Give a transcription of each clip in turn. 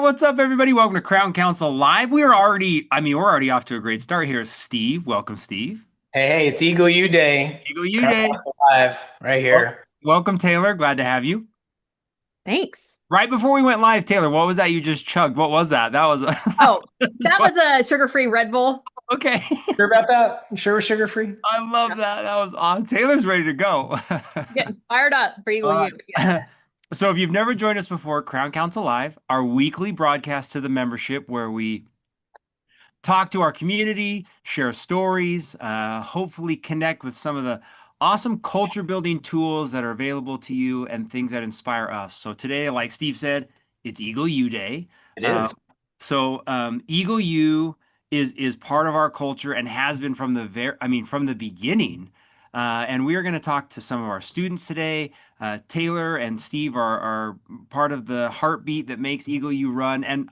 what's up, everybody? Welcome to Crown Council Live. We're already off to a great start here. Steve, welcome, Steve. Hey, it's Eagle U Day. Eagle U Crown Day. Council Live right Well, here. welcome, Taylor. Glad to have you. Thanks. Right before we went live, Taylor, what was that you just chugged? What was that? That was Oh, that was a sugar-free Red Bull. okay. Sure about that? You sure we're sugar free? I love that. That was awesome. Taylor's ready to go. Getting fired up for Eagle All U. right. So, if you've never joined us before, Crown Council Live, our weekly broadcast to the membership where we talk to our community, share stories, hopefully connect with some of the awesome culture building tools that are available to you and things that inspire us. So today, like Steve said, it's Eagle U Day. It is. Eagle U is part of our culture and has been from from the beginning. And we are going to talk to some of our students today. Taylor and Steve are part of the heartbeat that makes Eagle U run. And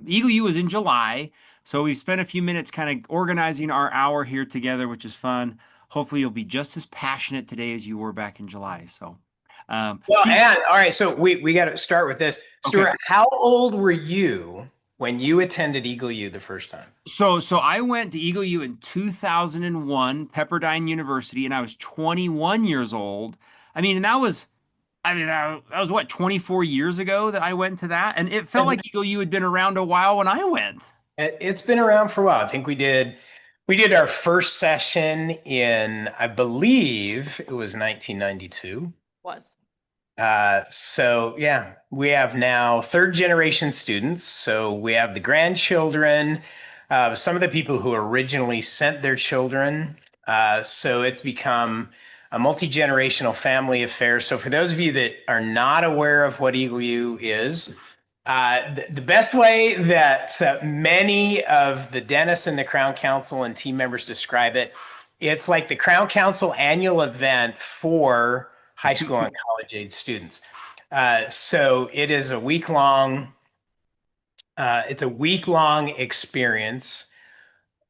Eagle U is in July. So we've spent a few minutes kind of organizing our hour here together, which is fun. Hopefully you'll be just as passionate today as you were back in July. So, Steve, And all right, so we got to start with this. Stuart, okay. how old were you when you attended Eagle U the first time? So I went to Eagle U in 2001, Pepperdine University, and I was 21 years old. That was what, 24 years ago that I went to that, and it felt like Eagle U had been around a while when I went. It's been around for a while. I think we did our first session in, I believe it was 1992. Was. So yeah, we have now third generation students. So we have the grandchildren, some of the people who originally sent their children. So it's become a multi-generational family affair. So for those of you that are not aware of what Eagle U is, the best way that many of the Dennis and the Crown Council and team members describe it, it's like the Crown Council annual event for high school and college age students. So it is a week-long experience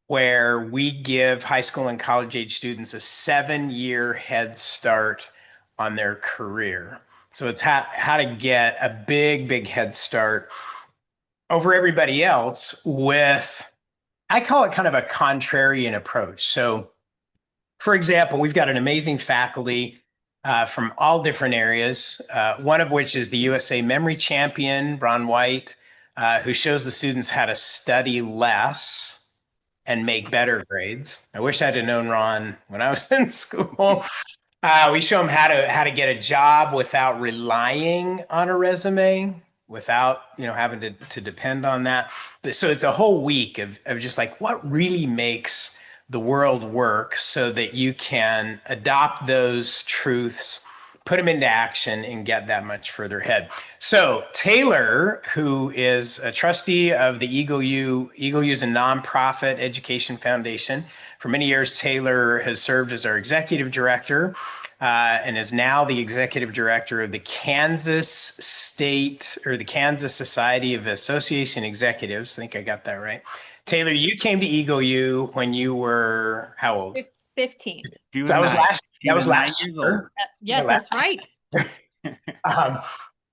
where we give high school and college age students a 7-year head start on their career. So it's how to get a big head start over everybody else with, I call it kind of a contrarian approach. So for example, we've got an amazing faculty from all different areas, one of which is the USA Memory Champion, Ron White, who shows the students how to study less and make better grades. I wish I'd have known Ron when I was in school. We show them how to get a job without relying on a resume, without having to depend on that. So it's a whole week of just like what really makes the world work so that you can adopt those truths, put them into action, and get that much further ahead. So Taylor, who is a trustee of the Eagle U is a nonprofit education foundation. For many years, Taylor has served as our executive director and is now the executive director of the Kansas Society of Association Executives. I think I got that right. Taylor, you came to Eagle U when you were how old? 15. So that was last year. Yes, that's right.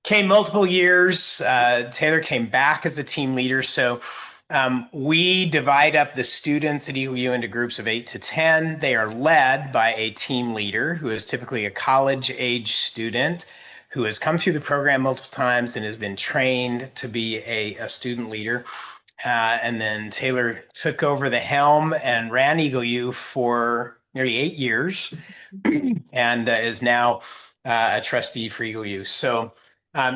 Came multiple years. Taylor came back as a team leader. So we divide up the students at Eagle U into groups of 8 to 10. They are led by a team leader who is typically a college age student who has come through the program multiple times and has been trained to be a student leader. And then Taylor took over the helm and ran Eagle U for nearly 8 years and is now a trustee for Eagle U. So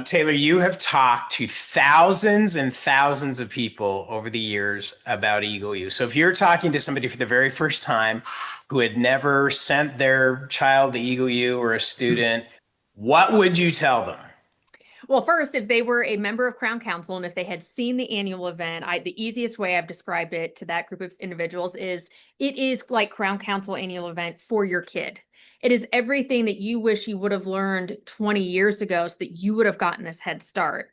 Taylor, you have talked to thousands and thousands of people over the years about Eagle U. So if you're talking to somebody for the very first time who had never sent their child to Eagle U or a student, what would you tell them? Well, first, if they were a member of Crown Council and if they had seen the annual event, the easiest way I've described it to that group of individuals is it is like Crown Council annual event for your kid. It is everything that you wish you would have learned 20 years ago so that you would have gotten this head start.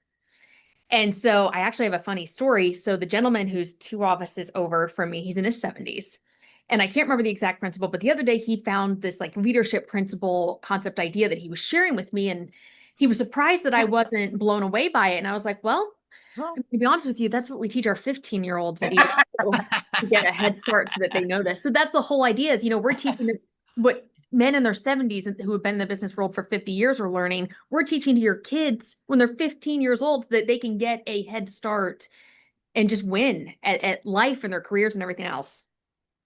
And so I actually have a funny story. So the gentleman who's 2 offices over from me, he's in his 70s. And I can't remember the exact principle, but the other day he found this like leadership principle concept idea that he was sharing with me. And he was surprised that I wasn't blown away by it. And I was like, well, To be honest with you, that's what we teach our 15-year-olds at EW to get a head start so that they know this. So that's the whole idea is, we're teaching this, what men in their 70s who have been in the business world for 50 years are learning. We're teaching to your kids when they're 15 years old that they can get a head start and just win at life and their careers and everything else.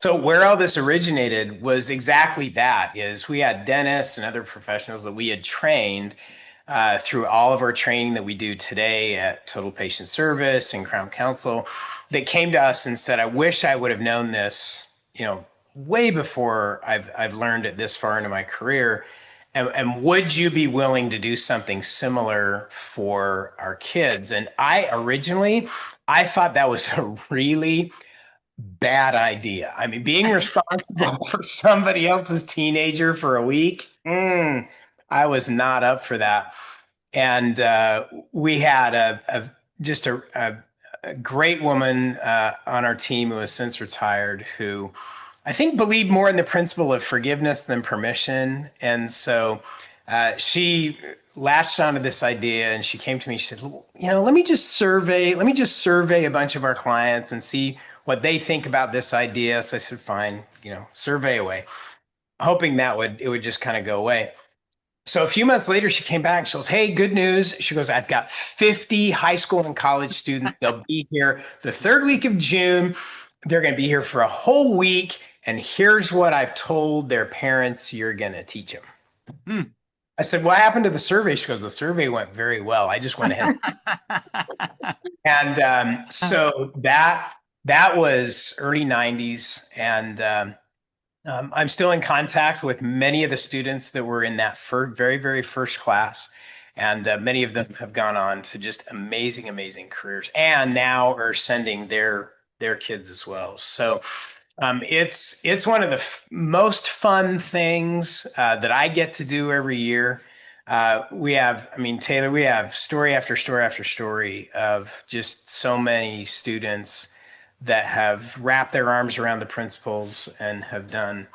So where all this originated was exactly that, is we had dentists and other professionals that we had trained through all of our training that we do today at Total Patient Service and Crown Counsel, that came to us and said, I wish I would have known this, way before I've learned it this far into my career. And would you be willing to do something similar for our kids? And I thought that was a really bad idea. I mean, being responsible for somebody else's teenager for a week, I was not up for that. And we had a great woman on our team who has since retired, who I think believed more in the principle of forgiveness than permission. And so she latched onto this idea, and she came to me. She said, let me just survey a bunch of our clients and see what they think about this idea. So I said, fine, survey away, hoping it would just kind of go away. So a few months later, she came back. She goes, hey, good news. She goes, I've got 50 high school and college students. They'll be here the third week of June. They're going to be here for a whole week. And here's what I've told their parents you're going to teach them. I said, what happened to the survey? She goes, the survey went very well. I just went ahead. And so that was early 90s. And I'm still in contact with many of the students that were in that very, very first class. And many of them have gone on to just amazing, amazing careers, and now are sending their kids as well. So it's one of the most fun things that I get to do every year. Taylor, we have story after story after story of just so many students that have wrapped their arms around the principles and have done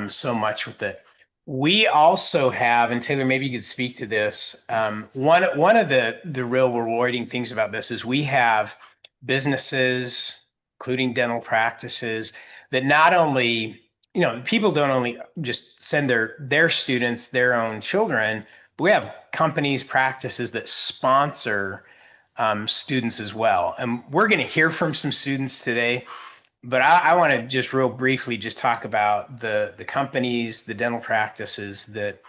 so much with it. We also have, and Taylor, maybe you could speak to this. One of the real rewarding things about this is we have businesses, including dental practices, that not only, people don't only just send their students, their own children, but we have companies, practices that sponsor students as well. And we're going to hear from some students today, but I want to just real briefly just talk about the companies, the dental practices that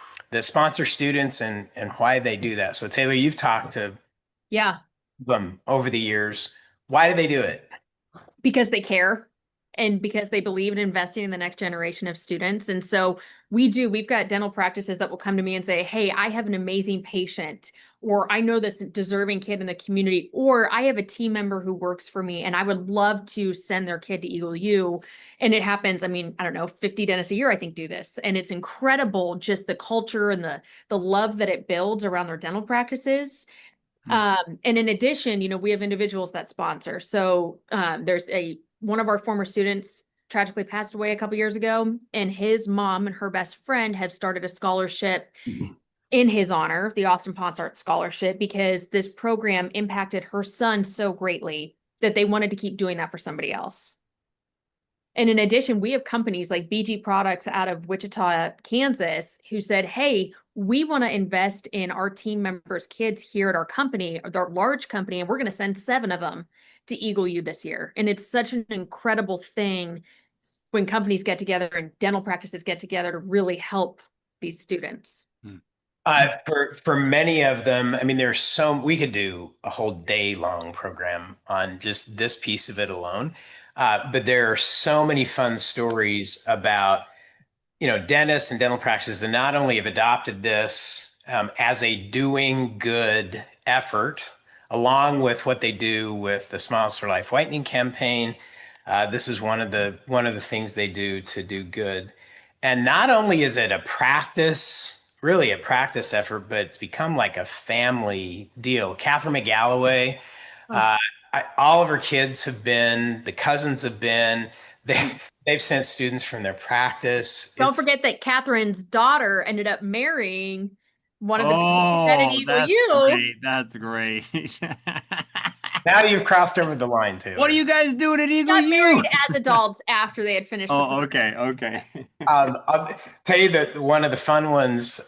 sponsor students and why they do that. So Taylor, you've talked to them over the years. Why do they do it? Because they care and because they believe in investing in the next generation of students. And so we've got dental practices that will come to me and say, hey, I have an amazing patient, or I know this deserving kid in the community, or I have a team member who works for me and I would love to send their kid to Eagle U. And it happens, I don't know, 50 dentists a year, I think, do this. And it's incredible, just the culture and the love that it builds around their dental practices. And in addition, we have individuals that sponsor. So there's one of our former students tragically passed away a couple years ago, and his mom and her best friend have started a scholarship in his honor, the Austin Ponce Art Scholarship, because this program impacted her son so greatly that they wanted to keep doing that for somebody else. And in addition, we have companies like BG Products out of Wichita, Kansas, who said, hey, we want to invest in our team members' kids here at our company, our large company, and we're going to send 7 of them to Eagle U this year. And it's such an incredible thing when companies get together and dental practices get together to really help these students. For many of them, we could do a whole day long program on just this piece of it alone. But there are so many fun stories about, dentists and dental practices that not only have adopted this as a doing good effort, along with what they do with the Smiles for Life Whitening campaign. This is one of the things they do to do good. And not only is it really a practice effort, but it's become like a family deal. Catherine McGalloway, all of her kids have been, the cousins have been, they've sent students from their practice. Don't forget that Catherine's daughter ended up marrying one of the people she met at Eagle U. That's great. Now you've crossed over the line, Taylor. What are you guys doing at Eagle Got U? married as adults after they had finished. the Oh, program. okay. I'll tell you that one of the fun ones.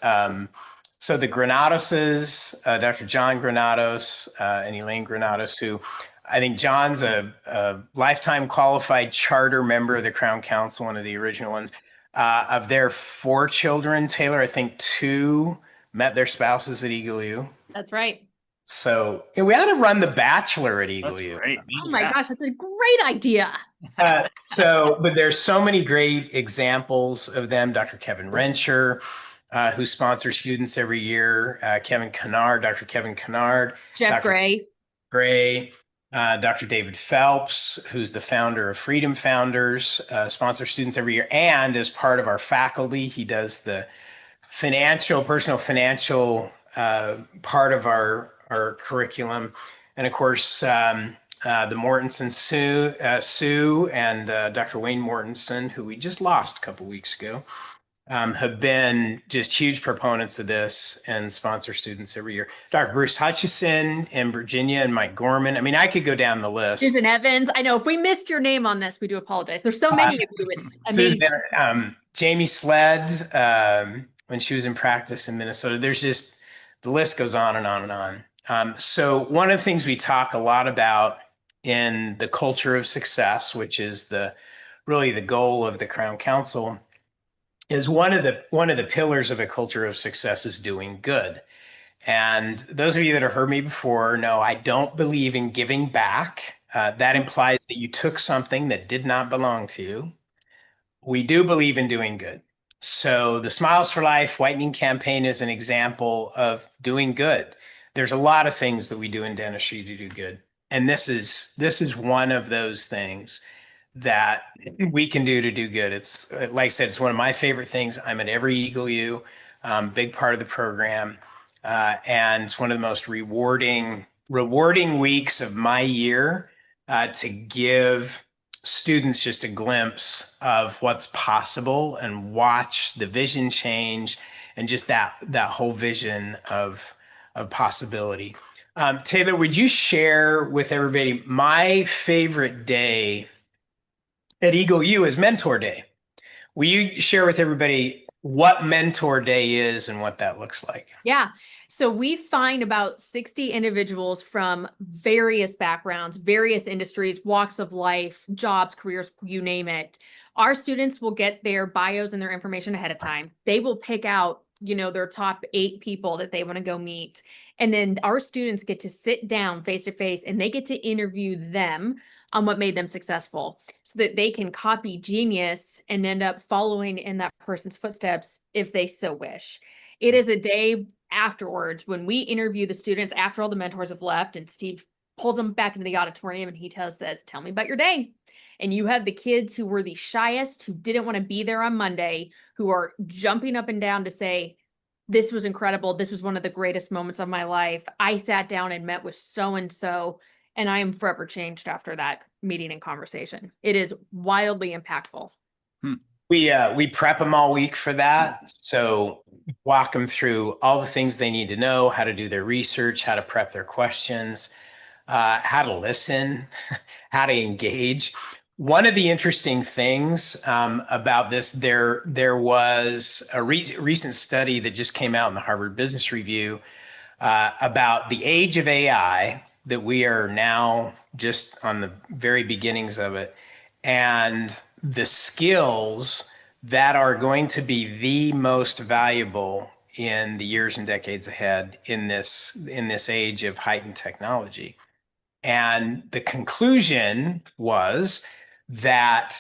So the Granadoses, Dr. John Granados and Elaine Granados, who I think John's a lifetime qualified charter member of the Crown Council, one of the original ones. Of their 4 children, Taylor, I think 2 met their spouses at Eagle U. That's right. So we ought to run The Bachelor at Eagle That's U. great. Oh my gosh, that's a great idea. But there's so many great examples of them. Dr. Kevin Rencher, who sponsors students every year. Kevin Kennard, Dr. Kevin Kennard. Jeff Dr. Gray, Dr. David Phelps, who's the founder of Freedom Founders, sponsors students every year. And as part of our faculty, he does the personal financial part of our curriculum. And of course, the Mortensen Sue and Dr. Wayne Mortensen, who we just lost a couple weeks ago, have been just huge proponents of this and sponsor students every year. Dr. Bruce Hutchison in Virginia and Mike Gorman. I mean, I could go down the list. Susan Evans. I know if we missed your name on this, we do apologize. There's so many of you. It's amazing. Jamie Sled, when she was in practice in Minnesota. There's just, the list goes on and on and on. So one of the things we talk a lot about in the culture of success, which is really the goal of the Crown Council, is one of the pillars of a culture of success is doing good. And those of you that have heard me before know I don't believe in giving back. That implies that you took something that did not belong to you. We do believe in doing good. So the Smiles for Life Whitening Campaign is an example of doing good. There's a lot of things that we do in dentistry to do good. And this is one of those things that we can do to do good. It's, like I said, it's one of my favorite things. I'm at every Eagle U, big part of the program. And it's one of the most rewarding weeks of my year to give students just a glimpse of what's possible and watch the vision change and just that whole vision of possibility. Taylor, would you share with everybody my favorite day at Eagle U is Mentor Day? Will you share with everybody what Mentor Day is and what that looks like? Yeah. So we find about 60 individuals from various backgrounds, various industries, walks of life, jobs, careers, you name it. Our students will get their bios and their information ahead of time. They will pick out, their top 8 people that they want to go meet. And then our students get to sit down face to face and they get to interview them on what made them successful so that they can copy genius and end up following in that person's footsteps if they so wish. It is a day afterwards when we interview the students after all the mentors have left and Steve pulls them back into the auditorium and he says, tell me about your day. And you have the kids who were the shyest, who didn't want to be there on Monday, who are jumping up and down to say, this was incredible. This was one of the greatest moments of my life. I sat down and met with so-and-so, and I am forever changed after that meeting and conversation. It is wildly impactful. We prep them all week for that. So walk them through all the things they need to know, how to do their research, how to prep their questions, how to listen, how to engage. One of the interesting things about this, there was a recent study that just came out in the Harvard Business Review about the age of AI, that we are now just on the very beginnings of it, and the skills that are going to be the most valuable in the years and decades ahead in this age of heightened technology. And the conclusion was that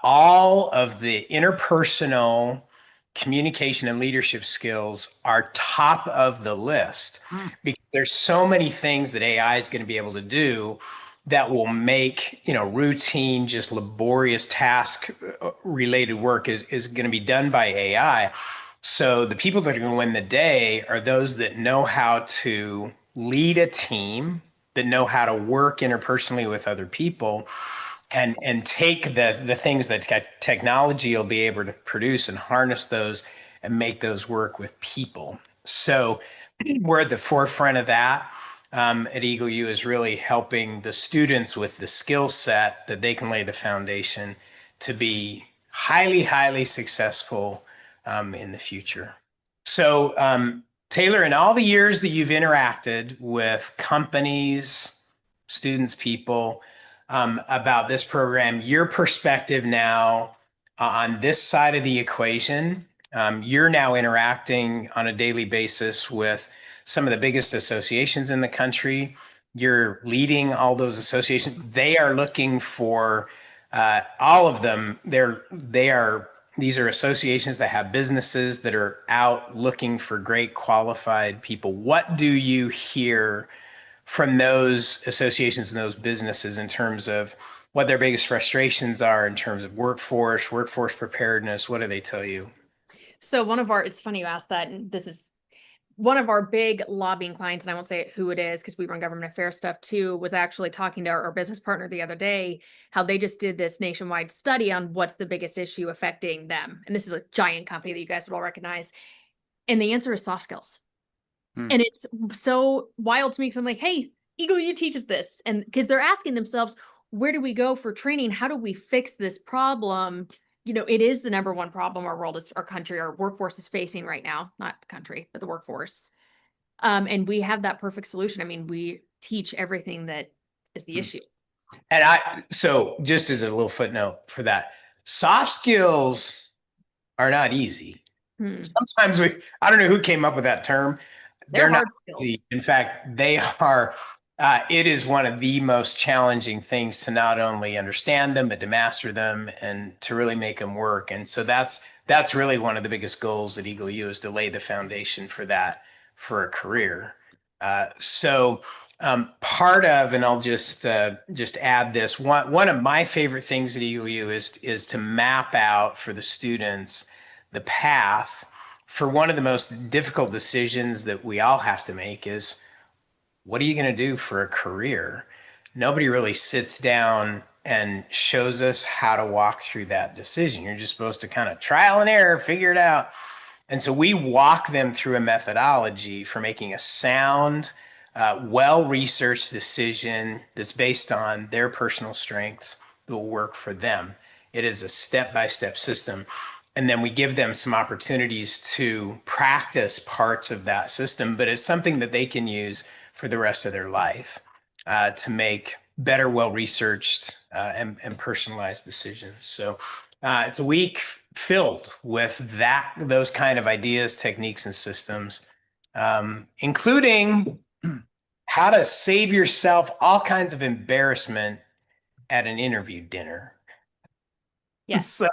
all of the interpersonal communication and leadership skills are top of the list because there's so many things that AI is going to be able to do that will make, routine, just laborious task related work is going to be done by AI. So the people that are going to win the day are those that know how to lead a team, that know how to work interpersonally with other people, and take the things that technology will be able to produce and harness those and make those work with people. So we're at the forefront of that. at Eagle U is really helping the students with the skill set that they can lay the foundation to be highly, highly successful in the future. So, Taylor, in all the years that you've interacted with companies, students, people about this program, your perspective now on this side of the equation, you're now interacting on a daily basis with some of the biggest associations in the country. You're leading all those associations. They are looking for all of them. These are associations that have businesses that are out looking for great qualified people. What do you hear from those associations and those businesses in terms of what their biggest frustrations are in terms of workforce preparedness? What do they tell you? So it's funny you asked that, and this is one of our big lobbying clients, and I won't say who it is because we run government affairs stuff too, was actually talking to our business partner the other day, how they just did this nationwide study on what's the biggest issue affecting them. And this is a giant company that you guys would all recognize. And the answer is soft skills. And it's so wild to me because I'm like, hey, Eagle U teaches this. And because they're asking themselves, where do we go for training? How do we fix this problem? You know, it is the number one problem our country, our workforce is facing right now, not the country, but the workforce. And we have that perfect solution. I mean, we teach everything that is the issue. And so just as a little footnote for that, soft skills are not easy. Sometimes I don't know who came up with that term. They're not easy. In fact, they are, it is one of the most challenging things to not only understand them, but to master them and to really make them work. And so that's really one of the biggest goals at Eagle U, is to lay the foundation for that for a career. Part of, and I'll just add this, one of my favorite things at Eagle U is to map out for the students the path for one of the most difficult decisions that we all have to make is, what are you going to do for a career? Nobody really sits down and shows us how to walk through that decision. You're just supposed to kind of trial and error, figure it out. And so we walk them through a methodology for making a sound, well-researched decision that's based on their personal strengths that will work for them. It is a step-by-step system. And then we give them some opportunities to practice parts of that system, but it's something that they can use for the rest of their life to make better, well-researched and personalized decisions. So it's a week filled with those kind of ideas, techniques, and systems, including how to save yourself all kinds of embarrassment at an interview dinner. Yes. So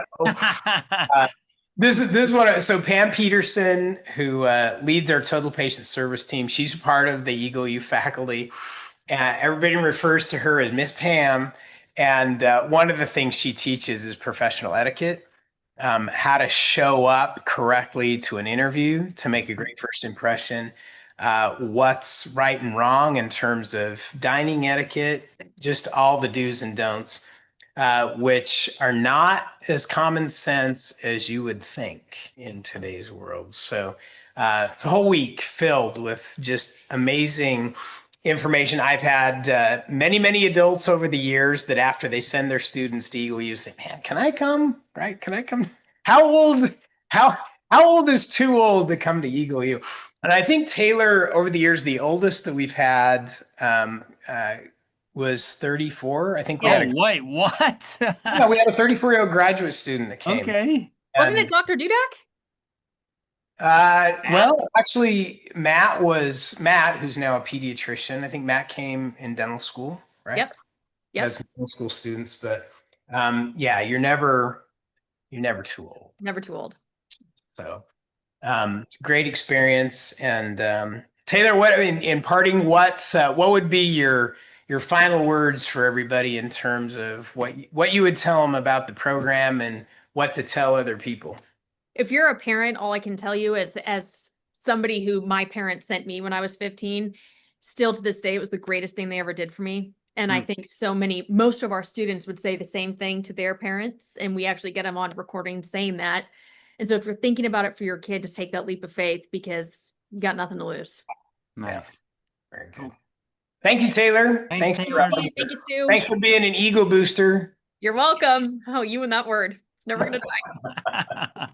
this is what. So Pam Peterson, who leads our total patient service team, she's part of the Eagle U faculty. Everybody refers to her as Miss Pam. And one of the things she teaches is professional etiquette, how to show up correctly to an interview to make a great first impression, what's right and wrong in terms of dining etiquette, just all the do's and don'ts. Which are not as common sense as you would think in today's world. So it's a whole week filled with just amazing information. I've had many, many adults over the years that after they send their students to Eagle U say, man, can I come? Right? Can I come? How old is too old to come to Eagle U? And I think Taylor, over the years, the oldest that we've had was 34. I think we had wait, what? Yeah, we had a 34-year-old graduate student that came. Okay. Wasn't it Dr. Dudak? Well, actually, Matt, who's now a pediatrician. I think Matt came in dental school, right? Yep. As dental school students, but yeah, you're never too old. Never too old. So great experience. And Taylor, what in parting, what would be your final words for everybody in terms of what you would tell them about the program and what to tell other people? If you're a parent, all I can tell you is, as somebody who my parents sent me when I was 15, still to this day, it was the greatest thing they ever did for me. And I think most of our students would say the same thing to their parents. And we actually get them on recording saying that. And so if you're thinking about it for your kid, just take that leap of faith because you got nothing to lose. Nice. Yeah. Very cool. Thank you, Taylor. Thanks, For, Taylor. Hey, thank you, Stu. thanks for being an ego booster. You're welcome. Oh, you and that word. It's never gonna die.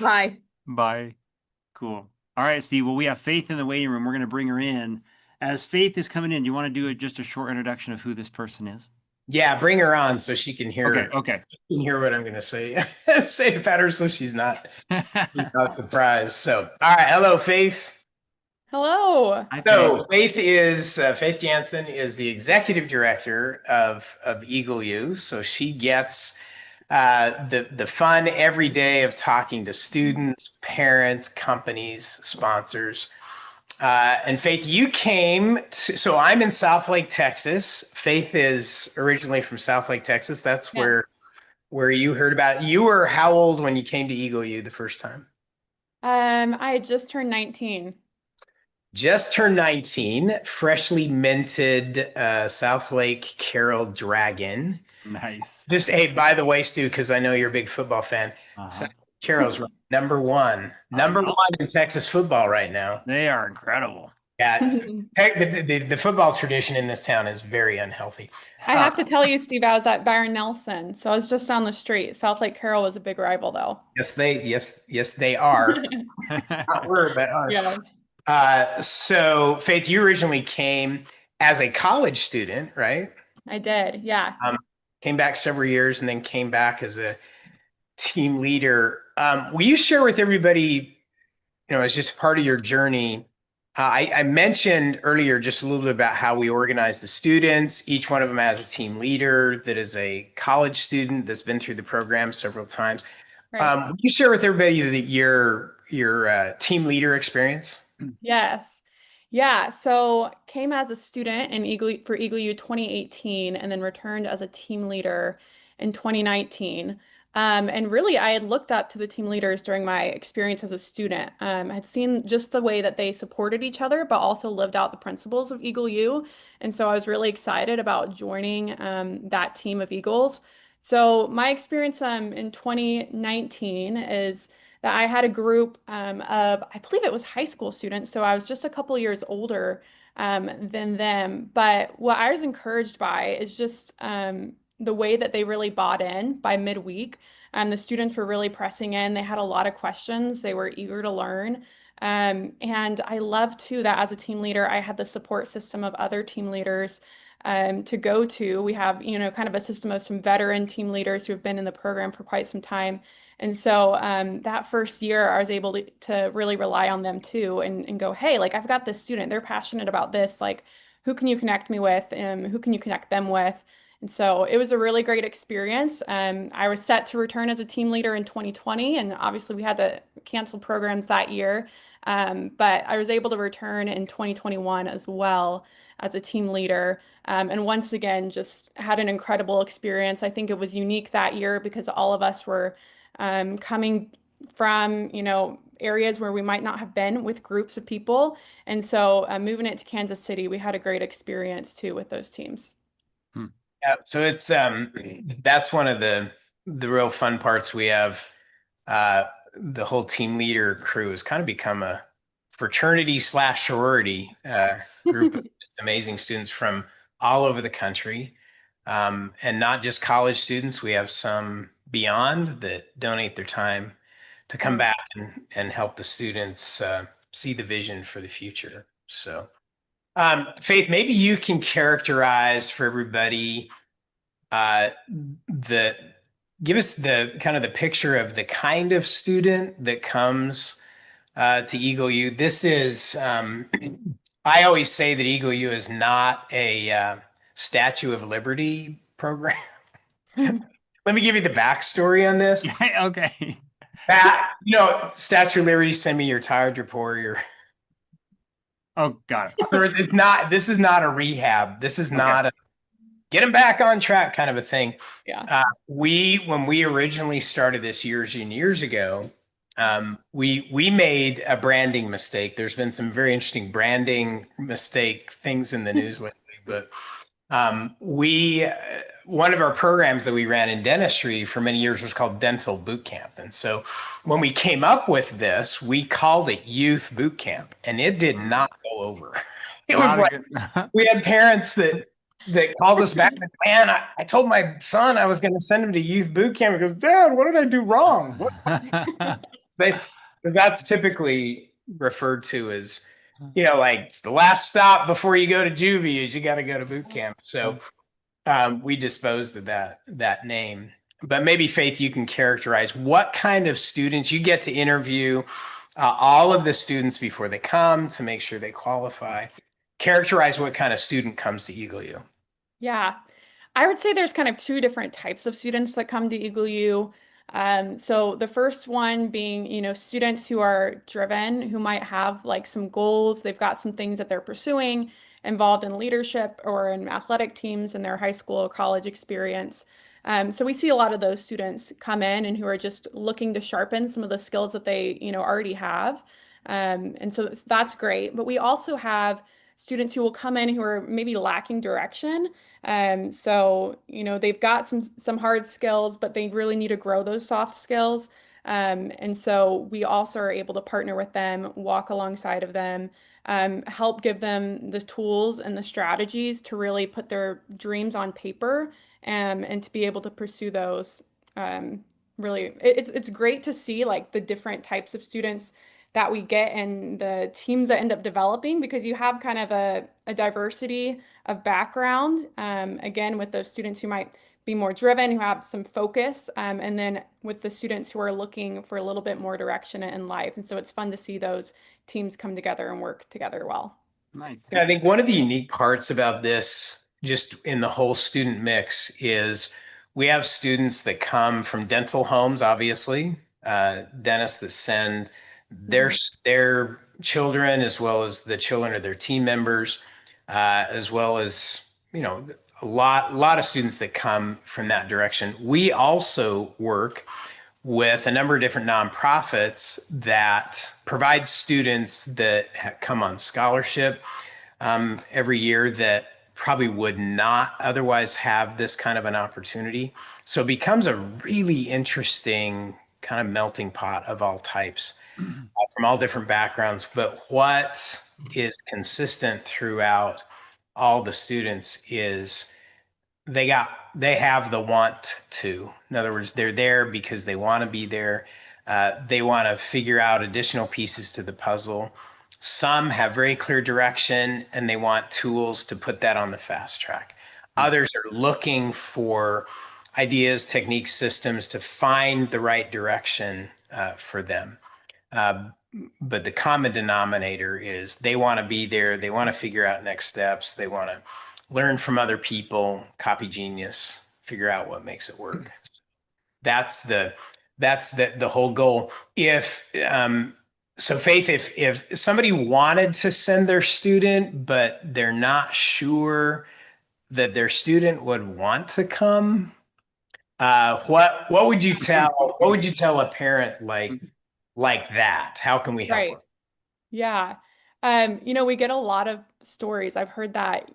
Bye. Bye. Cool. All right, Steve. Well, we have Faith in the waiting room. We're going to bring her in. As Faith is coming in, do you want to do just a short introduction of who this person is? Yeah, bring her on so she can hear. Okay. She can hear what I'm going to say. Say about her so she's not surprised. So, all right. Hello, Faith. Hello. Hi, So Faith. Faith Jansen is the executive director of Eagle U. So she gets the fun every day of talking to students, parents, companies, sponsors. And Faith, you came to, so I'm in Southlake, Texas. Faith is originally from Southlake, Texas. That's Yeah. where you heard about it. You were how old when you came to Eagle U the first time? I had just turned 19. Just turned 19, freshly minted Southlake Carroll Dragon. Nice. Just, hey, by the way, Stu, because I know you're a big football fan, Southlake Carroll's number one in Texas football right now. They are incredible. Yeah, the football tradition in this town is very unhealthy. I have to tell you, Steve, I was at Byron Nelson, so I was just down the street. Southlake Carroll was a big rival, though. Yes, they are. Not were, but are. Yes. So Faith, you originally came as a college student, right? I did, yeah. Came back several years and then came back as a team leader. Will you share with everybody, as just part of your journey? I mentioned earlier just a little bit about how we organize the students. Each one of them has a team leader that is a college student that's been through the program several times. Right. Will you share with everybody your team leader experience? Yes. Yeah, so came as a student for Eagle U 2018 and then returned as a team leader in 2019. And really, I had looked up to the team leaders during my experience as a student. I had seen just the way that they supported each other, but also lived out the principles of Eagle U. And so I was really excited about joining that team of Eagles. So my experience in 2019 is that I had a group of, I believe it was high school students. So I was just a couple years older than them. But what I was encouraged by is just the way that they really bought in by midweek. The students were really pressing in. They had a lot of questions. They were eager to learn. And I love too that as a team leader, I had the support system of other team leaders to go to. We have, kind of a system of some veteran team leaders who have been in the program for quite some time. And so that first year, I was able to really rely on them too and go, hey, like I've got this student, they're passionate about this. Like, who can you connect me with? Who can you connect them with? And so it was a really great experience. I was set to return as a team leader in 2020, and obviously we had to cancel programs that year. But I was able to return in 2021 as well as a team leader. And once again, just had an incredible experience. I think it was unique that year because all of us were coming from, areas where we might not have been with groups of people. And so moving it to Kansas City, we had a great experience too with those teams. Yeah, so it's that's one of the real fun parts. We have the whole team leader crew has kind of become a fraternity / sorority group of just amazing students from all over the country, and not just college students. We have some beyond that donate their time to come back and help the students see the vision for the future. So. Faith, maybe you can characterize for everybody give us the kind of the picture of the kind of student that comes to Eagle U. This is, I always say that Eagle U is not a Statue of Liberty program. Let me give you the backstory on this. Okay. Statue of Liberty, send me your tired report, Oh, got it. It's not, this is not a rehab. This is not a get them back on track kind of a thing. Yeah. When we originally started this years and years ago, we made a branding mistake. There's been some very interesting branding mistake things in the news lately, but one of our programs that we ran in dentistry for many years was called Dental Boot Camp. And so when we came up with this, we called it Youth Boot Camp, and it did not go over. It A was lot like of good. we had parents that called us back and, man, I told my son I was going to send him to youth boot camp. He goes, Dad, what did I do wrong? They, 'cause that's typically referred to as, like it's the last stop before you go to juvie is you got to go to boot camp. So we disposed of that name. But maybe Faith, you can characterize what kind of students you get to interview all of the students before they come to make sure they qualify. Characterize what kind of student comes to Eagle U. Yeah, I would say there's kind of two different types of students that come to Eagle U. So the first one being, students who are driven, who might have like some goals, they've got some things that they're pursuing, involved in leadership or in athletic teams in their high school or college experience. So we see a lot of those students come in and who are just looking to sharpen some of the skills that they, already have. And so that's great. But we also have students who will come in who are maybe lacking direction. So, they've got some hard skills, but they really need to grow those soft skills. And so we also are able to partner with them, walk alongside of them, help give them the tools and the strategies to really put their dreams on paper, and to be able to pursue those. Really, it's great to see like the different types of students that we get and the teams that end up developing, because you have kind of a diversity of background, again, with those students who might be more driven, who have some focus, and then with the students who are looking for a little bit more direction in life. And so it's fun to see those teams come together and work together well. Nice. I think one of the unique parts about this, just in the whole student mix, is we have students that come from dental homes, obviously, dentists that send their children as well as the children of their team members, as well as, a lot of students that come from that direction. We also work with a number of different nonprofits that provide students that come on scholarship every year that probably would not otherwise have this kind of an opportunity. So it becomes a really interesting kind of melting pot of all types from all different backgrounds. But what is consistent throughout all the students is they have the want to. In other words, they're there because they want to be there. They want to figure out additional pieces to the puzzle. Some have very clear direction and they want tools to put that on the fast track. Others are looking for ideas, techniques, systems to find the right direction for them. But the common denominator is they want to be there. They want to figure out next steps. They want to learn from other people, copy genius, figure out what makes it work. That's the whole goal. So Faith, if somebody wanted to send their student, but they're not sure that their student would want to come, what would you tell a parent like that? How can we help Right. them? Yeah. We get a lot of stories. I've heard that,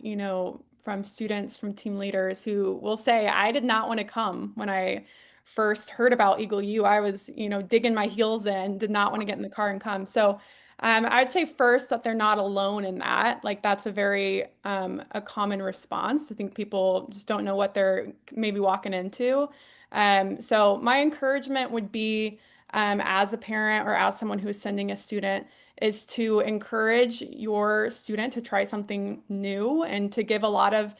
from students, from team leaders who will say, I did not want to come when I first heard about Eagle U. I was, digging my heels in, did not want to get in the car and come. So I'd say first that they're not alone in that. Like that's a very a common response. I think people just don't know what they're maybe walking into. So my encouragement would be, as a parent or as someone who is sending a student, is to encourage your student to try something new and to give a lot of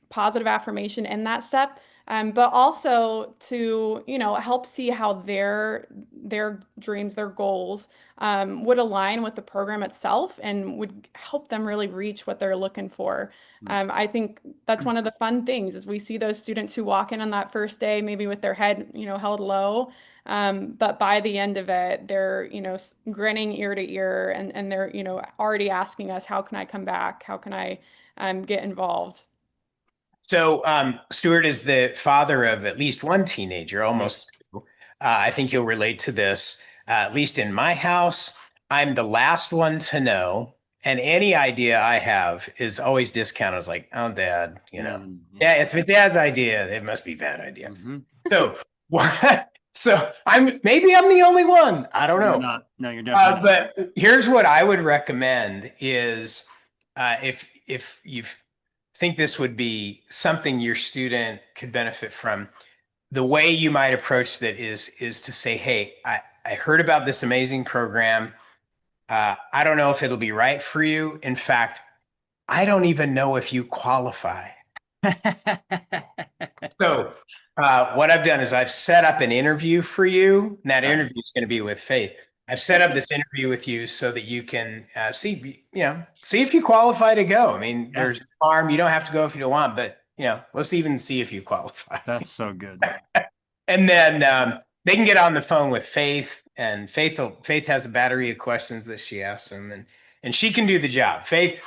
positive affirmation in that step, but also to help see how their dreams, their goals would align with the program itself and would help them really reach what they're looking for. I think that's one of the fun things is we see those students who walk in on that first day, maybe with their head, held low. But by the end of it, they're, grinning ear to ear and they're, already asking us, how can I come back? How can I get involved? So Stuart is the father of at least one teenager, almost two. I think you'll relate to this. At least in my house, I'm the last one to know. And any idea I have is always discounted. It's like, oh, Dad, yeah, it's my dad's idea. It must be a bad idea. So what? So I'm the only one. I don't know. No, you're definitely not. But here's what I would recommend is if you think this would be something your student could benefit from, the way you might approach that is to say, hey, I heard about this amazing program. I don't know if it'll be right for you. In fact, I don't even know if you qualify. So what I've done is I've set up an interview for you. And that Nice. interview is going to be with Faith. I've set up this interview with you so that you can see if you qualify to go. I mean, Yeah. there's harm. You don't have to go if you don't want, but let's even see if you qualify. That's so good. And then they can get on the phone with Faith, and Faith has a battery of questions that she asks them, and she can do the job. Faith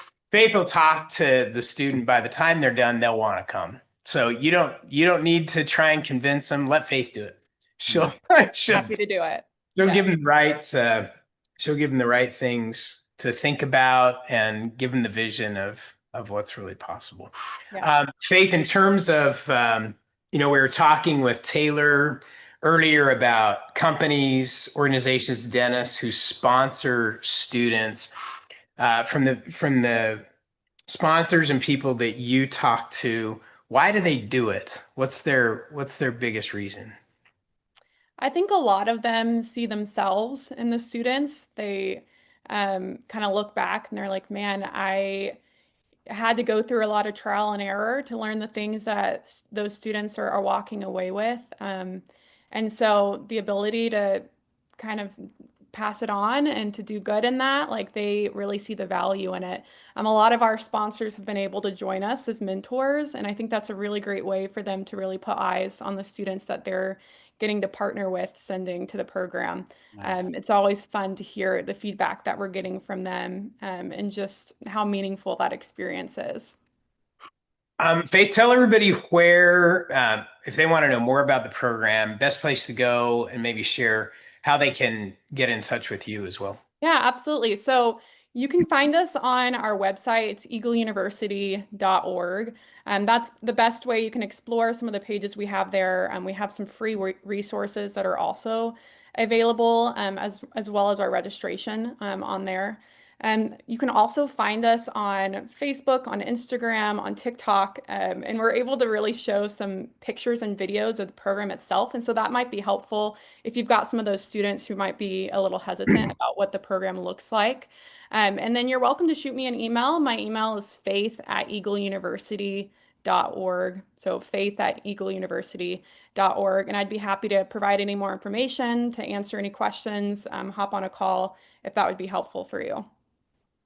will talk to the student. By the time they're done, they'll want to come. So you don't need to try and convince them. Let Faith do it. She'll Happy to do it. she'll Yeah. give them the right things to think about and give them the vision of what's really possible. Yeah. Faith, in terms of we were talking with Taylor earlier about companies, organizations, dentists who sponsor students. From the sponsors and people that you talk to, why do they do it? What's their biggest reason? I think a lot of them see themselves in the students. They kind of look back and they're like, man, I had to go through a lot of trial and error to learn the things that those students are walking away with. And so the ability to kind of pass it on and to do good in that, like they really see the value in it. A lot of our sponsors have been able to join us as mentors, and I think that's a really great way for them to really put eyes on the students that they're getting to partner with, sending to the program. Nice. It's always fun to hear the feedback that we're getting from them, and just how meaningful that experience is. Faith, tell everybody where, if they want to know more about the program, best place to go, and maybe share how they can get in touch with you as well. Yeah, absolutely. So you can find us on our website. It's eagleuniversity.org. That's the best way you can explore some of the pages we have there. We have some free resources that are also available, as well as our registration on there. And you can also find us on Facebook, on Instagram, on TikTok, and we're able to really show some pictures and videos of the program itself. And so that might be helpful if you've got some of those students who might be a little hesitant about what the program looks like. And then you're welcome to shoot me an email. My email is faith@eagleuniversity.org. So faith@eagleuniversity.org. And I'd be happy to provide any more information, to answer any questions, hop on a call if that would be helpful for you.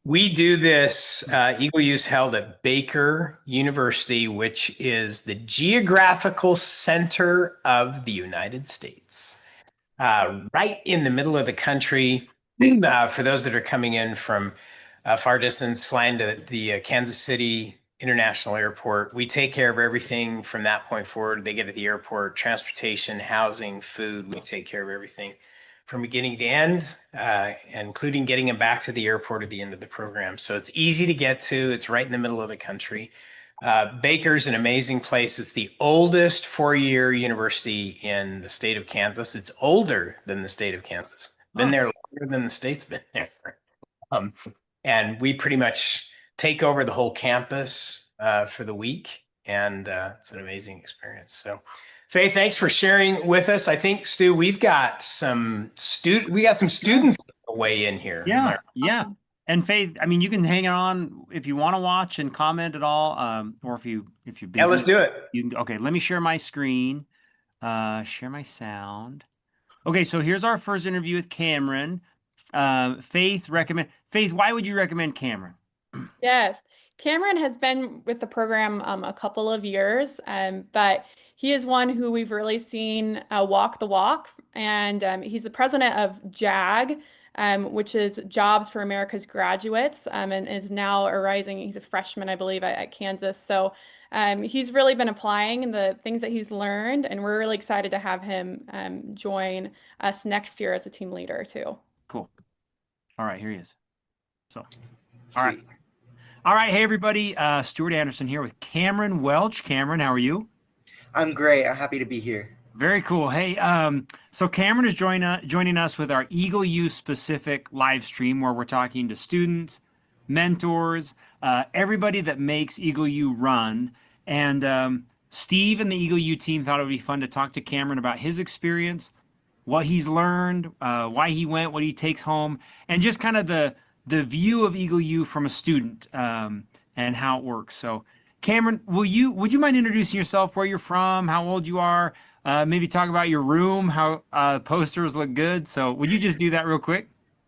We do this, Eagle U is held at Baker University, which is the geographical center of the United States, right in the middle of the country. For those that are coming in from far distance, flying to the Kansas City International Airport, we take care of everything from that point forward. They get to the airport, transportation, housing, food, we take care of everything from beginning to end, including getting them back to the airport at the end of the program. So it's easy to get to. It's right in the middle of the country. Baker's an amazing place. It's the oldest four-year university in the state of Kansas. It's older than the state of Kansas. Been there longer than the state's been there. And we pretty much take over the whole campus for the week. And it's an amazing experience. So Faith, thanks for sharing with us. I think, Stu, we've got some students weigh in here. Yeah, yeah. Awesome. And Faith, I mean, you can hang on if you want to watch and comment at all, or if you're busy. Yeah, let's do it. You can. Okay, let me share my screen. Share my sound. Okay, so here's our first interview with Cameron. Faith, why would you recommend Cameron? Yes, Cameron has been with the program a couple of years, but he is one who we've really seen walk the walk, and he's the president of JAG, which is Jobs for America's Graduates, and is now arising. He's a freshman, I believe, at Kansas. So he's really been applying the things that he's learned, and we're really excited to have him join us next year as a team leader too. Cool. All right, here he is. So, all right. All right. Hey, everybody. Stuart Anderson here with Cameron Welch. Cameron, how are you? I'm great. I'm happy to be here. Very cool. Hey, so Cameron is joining us with our Eagle U specific live stream where we're talking to students, mentors, everybody that makes Eagle U run. And Steve and the Eagle U team thought it would be fun to talk to Cameron about his experience, what he's learned, why he went, what he takes home, and just kind of the view of Eagle U from a student, and how it works. So, Cameron, would you mind introducing yourself, where you're from, how old you are, maybe talk about your room, how posters look good. So, would you just do that real quick?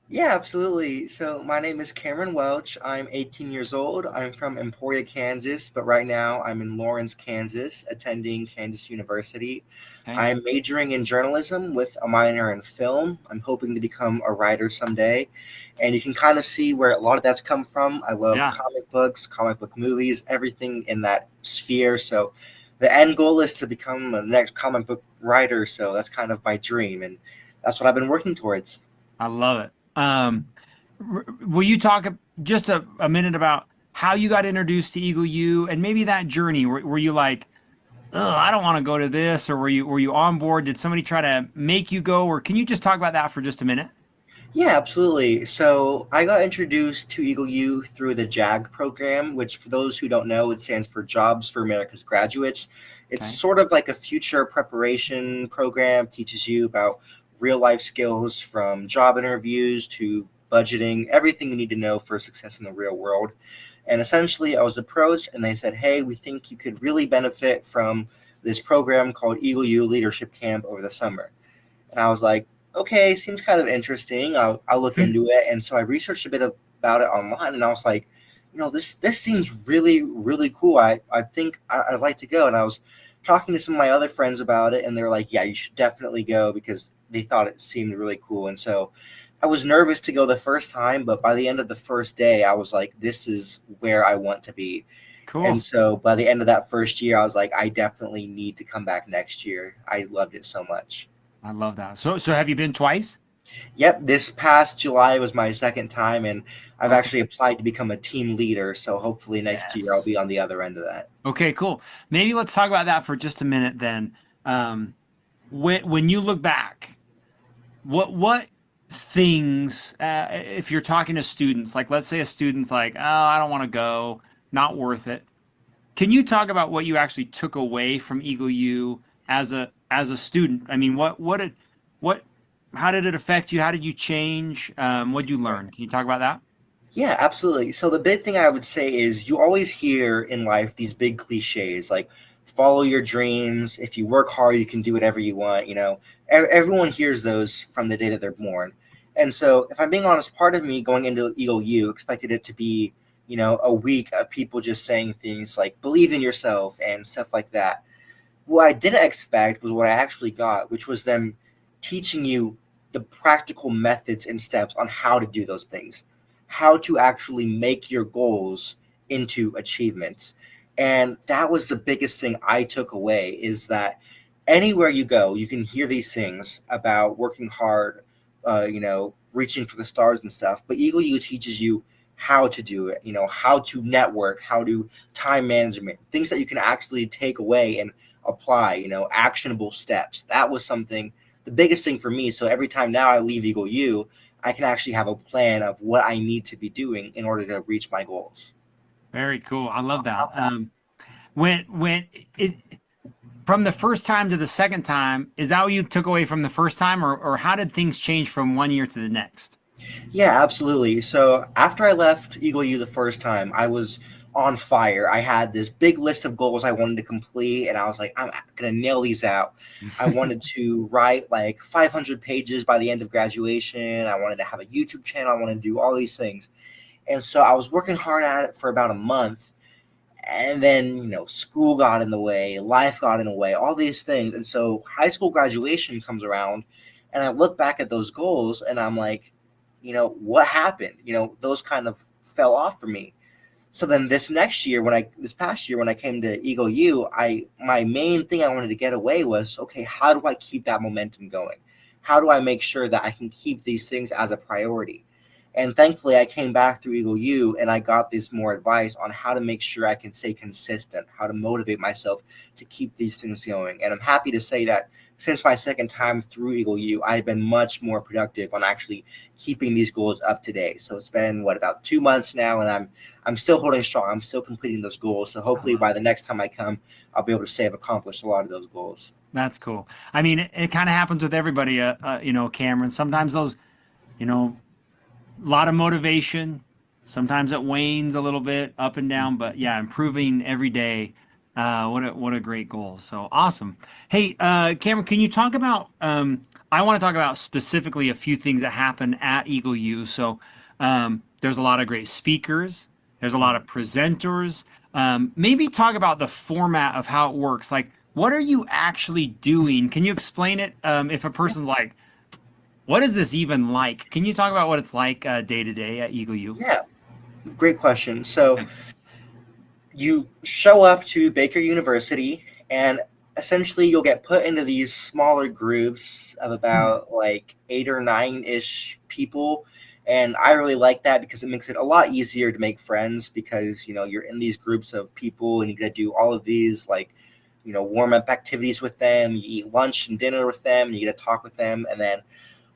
Yeah, absolutely. So my name is Cameron Welch. I'm 18 years old. I'm from Emporia, Kansas, but right now I'm in Lawrence, Kansas, attending Kansas University. Okay. I'm majoring in journalism with a minor in film. I'm hoping to become a writer someday. And you can kind of see where a lot of that's come from. I love Yeah. comic books, comic book movies, everything in that sphere. So the end goal is to become the next comic book writer. So that's kind of my dream. And that's what I've been working towards. I love it. Will you talk just a minute about how you got introduced to Eagle U and maybe that journey? Were you like, oh, I don't want to go to this, or were you on board? Did somebody try to make you go, or can you just talk about that for just a minute? Yeah, absolutely. So I got introduced to Eagle U through the JAG program, which for those who don't know, it stands for Jobs for America's Graduates. It's Okay. sort of like a future preparation program, teaches you about real life skills from job interviews to budgeting, everything you need to know for success in the real world. And essentially, I was approached and they said, hey, we think you could really benefit from this program called Eagle U Leadership Camp over the summer. And I was like, okay, seems kind of interesting. I'll look Hmm. into it. And so I researched a bit about it online, and I was like, this seems really, really cool. I think I'd like to go. And I was talking to some of my other friends about it, and they were like, yeah, you should definitely go because they thought it seemed really cool. And so I was nervous to go the first time, but by the end of the first day, I was like, this is where I want to be. And Cool. so by the end of that first year, I was like, I definitely need to come back next year. I loved it so much. I love that. So have you been twice? Yep, this past July was my second time, and I've actually Okay. applied to become a team leader. So hopefully next year I'll Yes. be on the other end of that. Okay, cool. Maybe let's talk about that for just a minute then. Um, when you look back, what things, if you're talking to students, like let's say a student's like, oh, I don't want to go, not worth it. Can you talk about what you actually took away from Eagle U as a student? I mean, what how did it affect you? How did you change? What did you learn? Can you talk about that? Yeah, absolutely. So the big thing I would say is you always hear in life these big cliches like follow your dreams. If you work hard, you can do whatever you want. Everyone hears those from the day that they're born. And so if I'm being honest, part of me going into Eagle U expected it to be, a week of people just saying things like believe in yourself and stuff like that. What I didn't expect was what I actually got, which was them teaching you the practical methods and steps on how to do those things, how to actually make your goals into achievements. And that was the biggest thing I took away is that anywhere you go, you can hear these things about working hard, reaching for the stars and stuff. But Eagle U teaches you how to do it, how to network, how to time management, things that you can actually take away and apply, actionable steps. That was something, the biggest thing for me. So every time now I leave Eagle U, I can actually have a plan of what I need to be doing in order to reach my goals. Very cool. I love that. When it from the first time to the second time, is that what you took away from the first time, or how did things change from one year to the next? Yeah, absolutely. So after I left Eagle U the first time, I was on fire. I had this big list of goals I wanted to complete, and I was like, I'm gonna nail these out. I wanted to write like 500 pages by the end of graduation. I wanted to have a YouTube channel. I wanted to do all these things. And so I was working hard at it for about a month. And then, school got in the way, life got in the way, all these things. And so high school graduation comes around, and I look back at those goals and I'm like, what happened? Those kind of fell off for me. So then this past year when I came to Eagle U, my main thing I wanted to get away was, okay, how do I keep that momentum going? How do I make sure that I can keep these things as a priority? And thankfully, I came back through Eagle U and I got this more advice on how to make sure I can stay consistent, how to motivate myself to keep these things going. And I'm happy to say that since my second time through Eagle U, I've been much more productive on actually keeping these goals up to date. So it's been about 2 months now, and I'm still holding strong. I'm still completing those goals. So hopefully by the next time I come, I'll be able to say I've accomplished a lot of those goals. That's cool. I mean, it kind of happens with everybody, Cameron. Sometimes those, a lot of motivation. Sometimes it wanes a little bit up and down, but yeah, improving every day. What a great goal. So awesome. Hey, Cameron, can you talk about, I want to talk about specifically a few things that happen at Eagle U. So there's a lot of great speakers. There's a lot of presenters. Maybe talk about the format of how it works. Like, what are you actually doing? Can you explain it? If a person's like, what is this even like? Can you talk about what it's like day to day at Eagle U? Yeah, great question. So you show up to Baker University, and essentially you'll get put into these smaller groups of about like 8 or 9-ish people. And I really like that because it makes it a lot easier to make friends, because, you're in these groups of people and you get to do all of these warm up activities with them. You eat lunch and dinner with them, and you get to talk with them. And then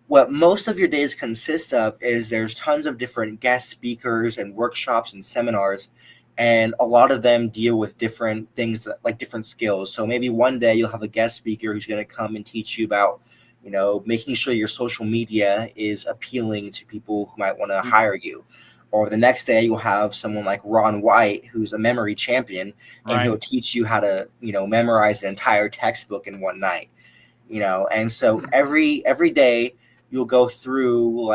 what most of your days consist of is there's tons of different guest speakers and workshops and seminars, and a lot of them deal with different things, like different skills. So maybe one day you'll have a guest speaker who's going to come and teach you about, making sure your social media is appealing to people who might want to hire you. Or the next day you'll have someone like Ron White, who's a memory champion, and he'll teach you how to, memorize an entire textbook in one night. And so every day you'll go through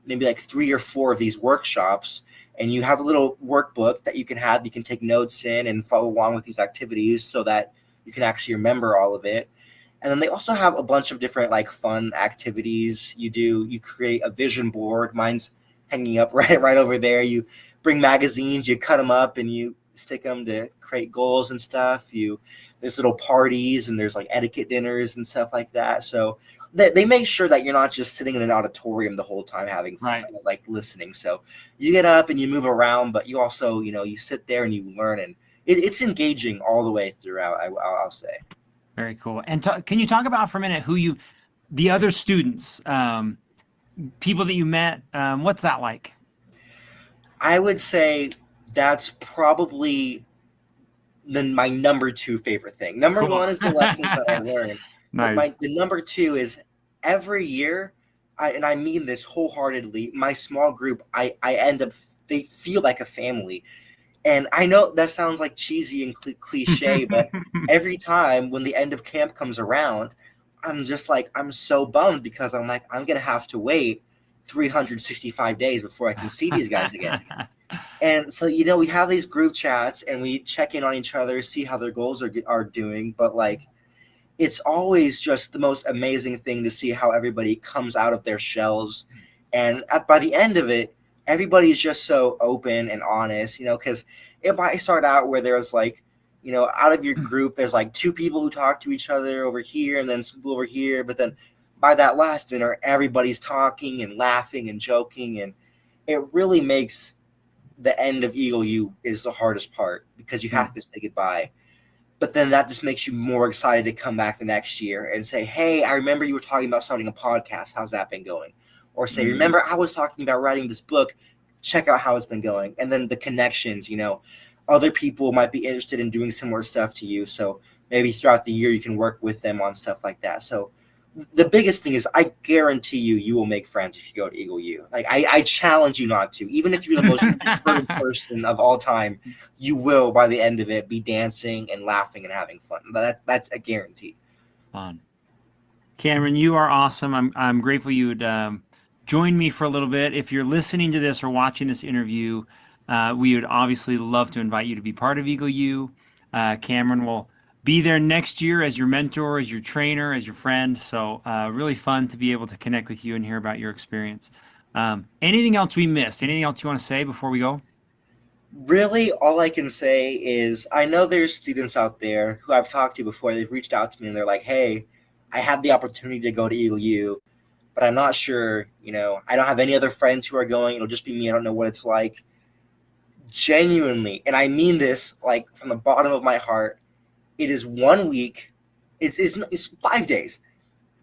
maybe 3 or 4 of these workshops, and you have a little workbook that you can take notes in and follow along with these activities so that you can actually remember all of it. And then they also have a bunch of different fun activities you do. You create a vision board. Mine's hanging up right over there. You bring magazines, you cut them up, and you stick them to create goals and stuff. There's little parties, and there's etiquette dinners and stuff like that. So they make sure that you're not just sitting in an auditorium the whole time having fun, listening. So you get up and you move around, but you also, you sit there and you learn, and it's engaging all the way throughout, I'll say. Very cool. And can you talk about for a minute the other students, people that you met? What's that like? I would say that's probably my number 2 favorite thing. Number 1 is the lessons that I learned. Nice. The number 2 is every year, and I mean this wholeheartedly, my small group, I end up, they feel like a family. And I know that sounds like cheesy and cliche, but every time when the end of camp comes around, I'm just I'm so bummed, because I'm I'm going to have to wait 365 days before I can see these guys again. And so, we have these group chats and we check in on each other, see how their goals are doing. But it's always just the most amazing thing to see how everybody comes out of their shells. And by the end of it, everybody's just so open and honest, because it might start out where there's out of your group, there's 2 people who talk to each other over here and then some people over here. But then by that last dinner, everybody's talking and laughing and joking. And it really makes the end of Eagle U is the hardest part, because you have to say goodbye. But then that just makes you more excited to come back the next year and say, hey, I remember you were talking about starting a podcast. How's that been going? Or say, remember, I was talking about writing this book. Check out how it's been going. And then the connections, other people might be interested in doing similar stuff to you. So maybe throughout the year, you can work with them on stuff like that. So the biggest thing is, I guarantee you will make friends if you go to Eagle U. I challenge you not to. Even if you're the most introverted person of all time, you will, by the end of it, be dancing and laughing and having fun. That's a guarantee. Fun. Cameron, you are awesome. I'm grateful you would join me for a little bit. If you're listening to this or watching this interview, we would obviously love to invite you to be part of Eagle U. Cameron will be there next year as your mentor, as your trainer, as your friend. So really fun to be able to connect with you and hear about your experience. Anything else we missed? Anything else you want to say before we go? Really, all I can say is I know there's students out there who I've talked to before. They've reached out to me and they're like, hey, I had the opportunity to go to Eagle U. but I'm not sure. I don't have any other friends who are going. It'll just be me. I don't know what it's like. Genuinely, and I mean this like from the bottom of my heart. It is 1 week. It's 5 days.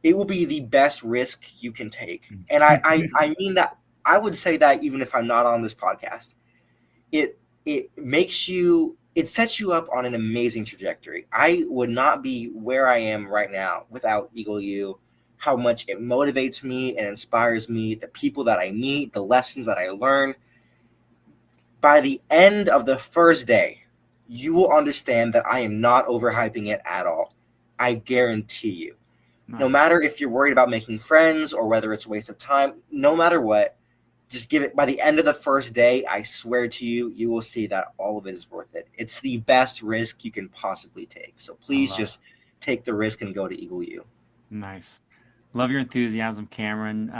It will be the best risk you can take, and I mean that. I would say that even if I'm not on this podcast, it makes you. It sets you up on an amazing trajectory. I would not be where I am right now without Eagle U. How much it motivates me and inspires me, the people that I meet, the lessons that I learn. By the end of the first day, you will understand that I am not overhyping it at all. I guarantee you. No matter if you're worried about making friends or whether it's a waste of time, no matter what, just give it. By the end of the first day, I swear to you, you will see that all of it is worth it. It's the best risk you can possibly take. So please just take the risk and go to Eagle U. Nice. Love your enthusiasm, Cameron.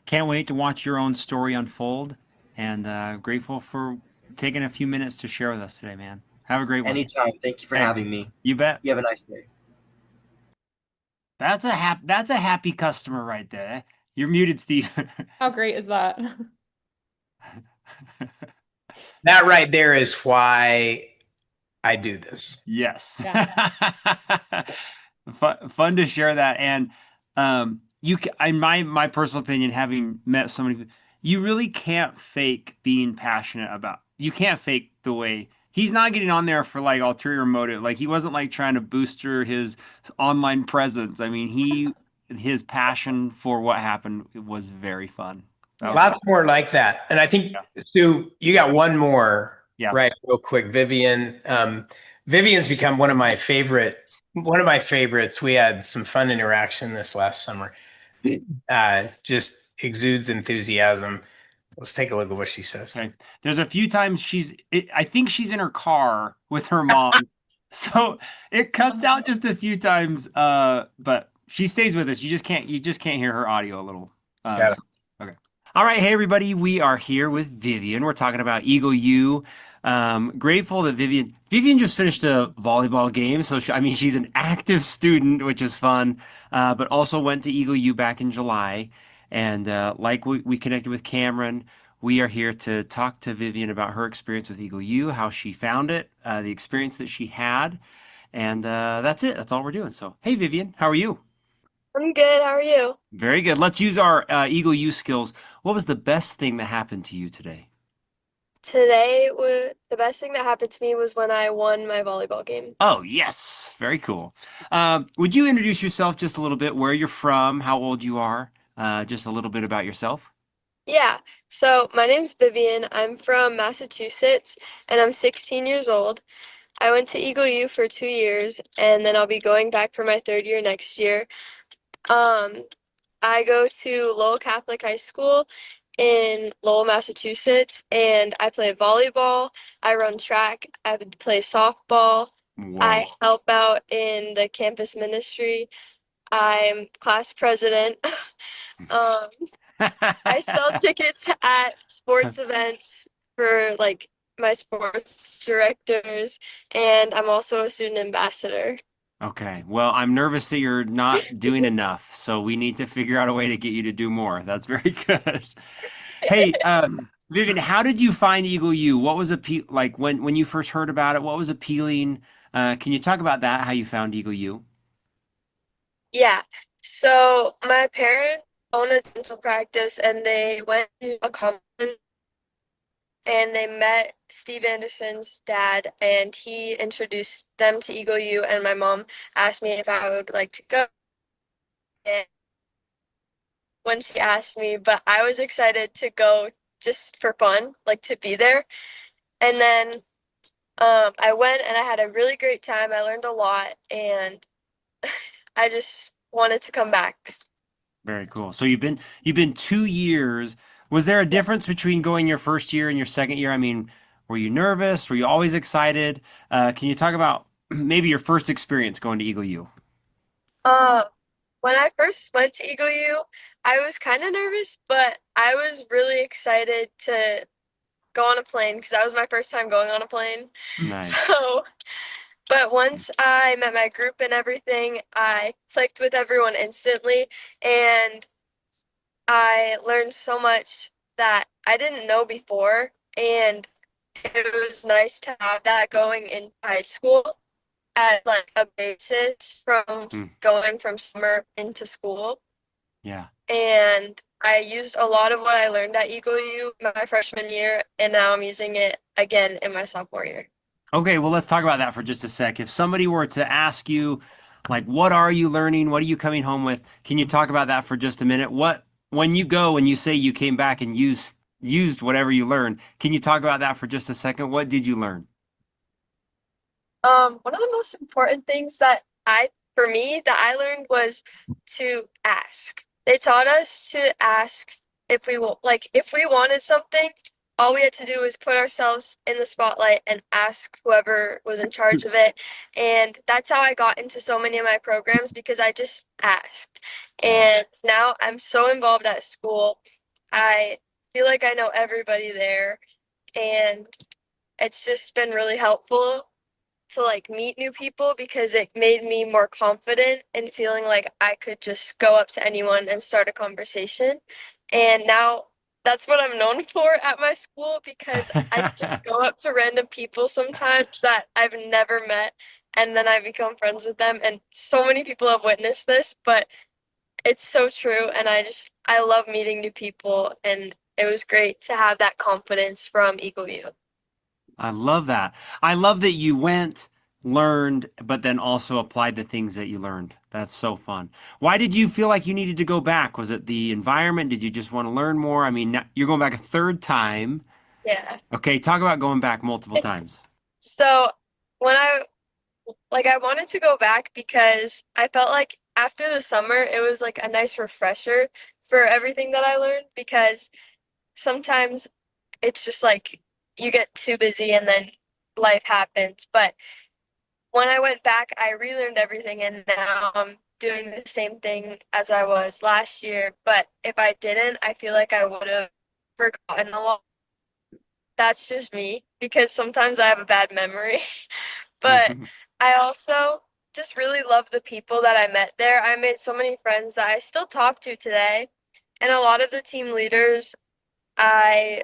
Can't wait to watch your own story unfold, and grateful for taking a few minutes to share with us today, man. Have a great one. Anytime. Thank you for having me. You bet. You have a nice day. That's a happy customer right there. You're muted, Steve. How great is that? That right there is why I do this. Yes. Fun to share that. And in my personal opinion, having met so many people, you really can't fake being passionate about. You can't fake the way he's not getting on there for like ulterior motive. Like he wasn't like trying to booster his online presence. I mean, his passion for what happened was very fun. Lots more like that. And I think, Sue, you got one more, right? Real quick, Vivian. Vivian's become one of my favorites. We had some fun interaction this last summer. Just exudes enthusiasm. Let's take a look at what she says. Okay. There's a few times I think she's in her car with her mom. So it cuts out just a few times, but she stays with us. You just can't hear her audio a little. Okay. All right. Hey, everybody. We are here with Vivian. We're talking about Eagle U. Grateful that Vivian just finished a volleyball game. So she's an active student, which is fun, but also went to Eagle U back in July. And like we connected with Cameron, we are here to talk to Vivian about her experience with Eagle U, how she found it, the experience that she had. And that's it. That's all we're doing. So, hey, Vivian, how are you? I'm good. How are you? Very good. Let's use our Eagle U skills. What was the best thing that happened to you today? Today, the best thing that happened to me was when I won my volleyball game. Oh, yes. Very cool. Would you introduce yourself just a little bit, where you're from, how old you are, just a little bit about yourself? Yeah. So my name's Vivian. I'm from Massachusetts, and I'm 16 years old. I went to Eagle U for 2 years, and then I'll be going back for my third year next year. I go to Lowell Catholic High School in Lowell, Massachusetts, and I play volleyball. I run track. I play softball. Whoa. I help out in the campus ministry. I'm class president. I sell tickets at sports events for like my sports directors, and I'm also a student ambassador. Okay. Well, I'm nervous that you're not doing enough, so we need to figure out a way to get you to do more. That's very good. Hey, Vivian, how did you find Eagle U? What was like when you first heard about it? What was appealing? Can you talk about that? How you found Eagle U? Yeah. So my parents own a dental practice, and they went to a conference, and they met Steve Anderson's dad, and he introduced them to Eagle U, and my mom asked me if I would like to go. And when she asked me, but I was excited to go just for fun, like to be there. And then I went, and I had a really great time. I learned a lot, and I just wanted to come back. Very cool. So you've been 2 years. Was there a difference between going your first year and your second year? I mean, were you nervous? Were you always excited? Can you talk about maybe your first experience going to Eagle U? When I first went to Eagle U, I was kind of nervous, but I was really excited to go on a plane because that was my first time going on a plane. Nice. But once I met my group and everything, I clicked with everyone instantly, and I learned so much that I didn't know before, and it was nice to have that going in high school as like a basis from Mm, going from summer into school. yeah. And I used a lot of what I learned at Eagle U my freshman year, and now I'm using it again in my sophomore year. Okay, well, let's talk about that for just a sec. If somebody were to ask you, like, what are you learning? What are you coming home with? Can you talk about that for just a minute? When you go and you say you came back and used whatever you learned, can you talk about that for just a second? What did you learn? One of the most important things that for me, that I learned was to ask. They taught us to ask if we wanted something, all we had to do was put ourselves in the spotlight and ask whoever was in charge of it. And that's how I got into so many of my programs because I just asked. Nice. And now I'm so involved at school. I feel like I know everybody there, and it's just been really helpful to like meet new people because it made me more confident in feeling like I could just go up to anyone and start a conversation. And now that's what I'm known for at my school because I just go up to random people sometimes that I've never met, and then I become friends with them. And so many people have witnessed this, but it's so true. And I love meeting new people, and it was great to have that confidence from Eagle U. I love that. I love that you went, learned, but then also applied the things that you learned. That's so fun. Why did you feel like you needed to go back? Was it the environment? Did you just want to learn more? I mean, you're going back a third time. Yeah. Okay, talk about going back multiple times. So when I wanted to go back because I felt like after the summer it was like a nice refresher for everything that I learned because sometimes it's just like you get too busy and then life happens. But when I went back, I relearned everything, and now I'm doing the same thing as I was last year. But if I didn't, I feel like I would have forgotten a lot. That's just me because sometimes I have a bad memory. But I also just really love the people that I met there. I made so many friends that I still talk to today. And a lot of the team leaders, I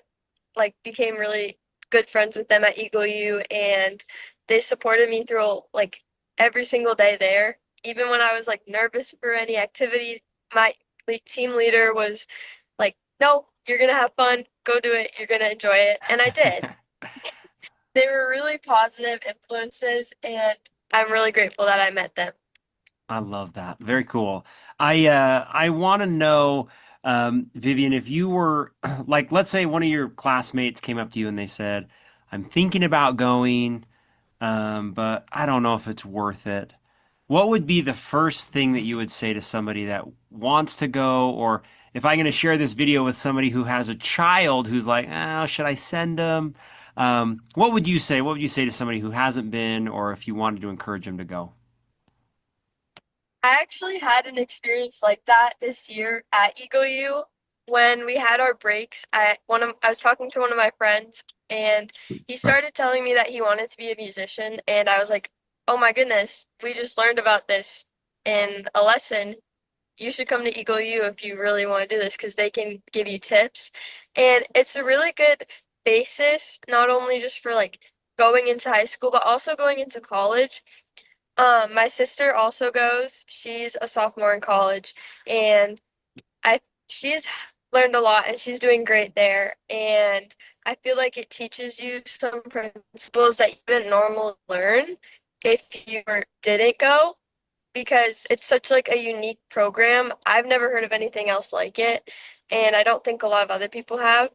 like became really good friends with them at Eagle U, and they supported me through like every single day there. Even when I was like nervous for any activity, my team leader was like, "No, you're gonna have fun. Go do it. You're gonna enjoy it." And I did. They were really positive influences, and I'm really grateful that I met them. I love that. Very cool. I want to know, Vivian, if you were like, let's say one of your classmates came up to you and they said, "I'm thinking about going, but I don't know if it's worth it." What would be the first thing that you would say to somebody that wants to go? Or if I'm going to share this video with somebody who has a child who's like, "Oh, should I send them?" What would you say? What would you say to somebody who hasn't been, or if you wanted to encourage them to go? I actually had an experience like that this year at Eagle U when we had our breaks. I was talking to one of my friends, and he started telling me that he wanted to be a musician, and I was like, "Oh my goodness, we just learned about this in a lesson. You should come to Eagle U if you really want to do this because they can give you tips." And it's a really good basis, not only just for like going into high school, but also going into college. My sister also goes. She's a sophomore in college, and she's learned a lot and she's doing great there. And I feel like it teaches you some principles that you didn't normally learn if you didn't go because it's such like a unique program. I've never heard of anything else like it, and I don't think a lot of other people have.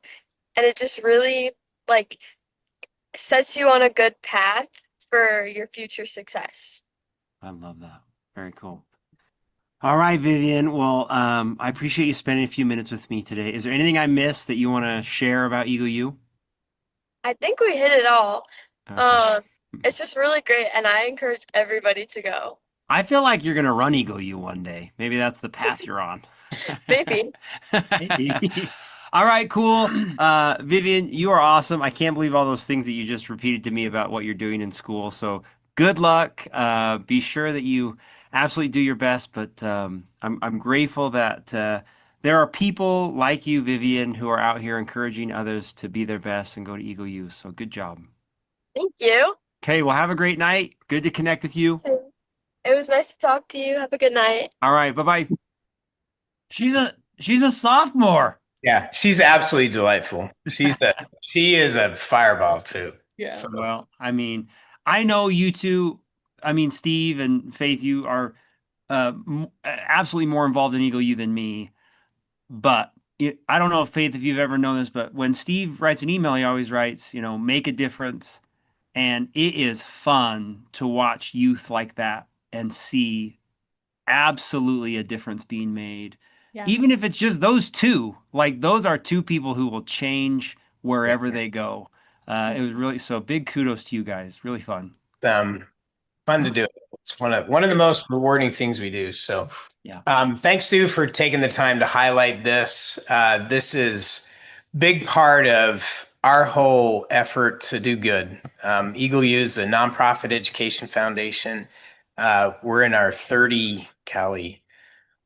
And it just really like sets you on a good path for your future success. I love that. Very cool. All right, Vivian. Well, I appreciate you spending a few minutes with me today. Is there anything I missed that you want to share about Eagle U? I think we hit it all. Okay. It's just really great, and I encourage everybody to go. I feel like you're gonna run Eagle U one day. Maybe that's the path you're on. Maybe. All right, cool. Vivian, you are awesome. I can't believe all those things that you just repeated to me about what you're doing in school. So good luck. Be sure that you absolutely do your best. But I'm grateful that there are people like you, Vivian, who are out here encouraging others to be their best and go to Eagle U. So good job. Thank you. Okay, well, have a great night. Good to connect with you. It was nice to talk to you. Have a good night. All right, bye-bye. She's a sophomore. Yeah, she's absolutely delightful. She is a fireball too. Yeah. So Well, I mean, I know you two, I mean, Steve and Faith, you are absolutely more involved in Eagle U than me. But I don't know if Faith, if you've ever known this, but when Steve writes an email, he always writes, make a difference. And it is fun to watch youth like that and see absolutely a difference being made. Yeah. Even if it's just those two, like those are two people who will change wherever they go. It was really, so big kudos to you guys. Really fun. fun to do. It's one of the most rewarding things we do. So Yeah. Thanks, Stu, for taking the time to highlight this. This is big part of our whole effort to do good. Eagle U is a nonprofit education foundation. We're in our 30, Callie,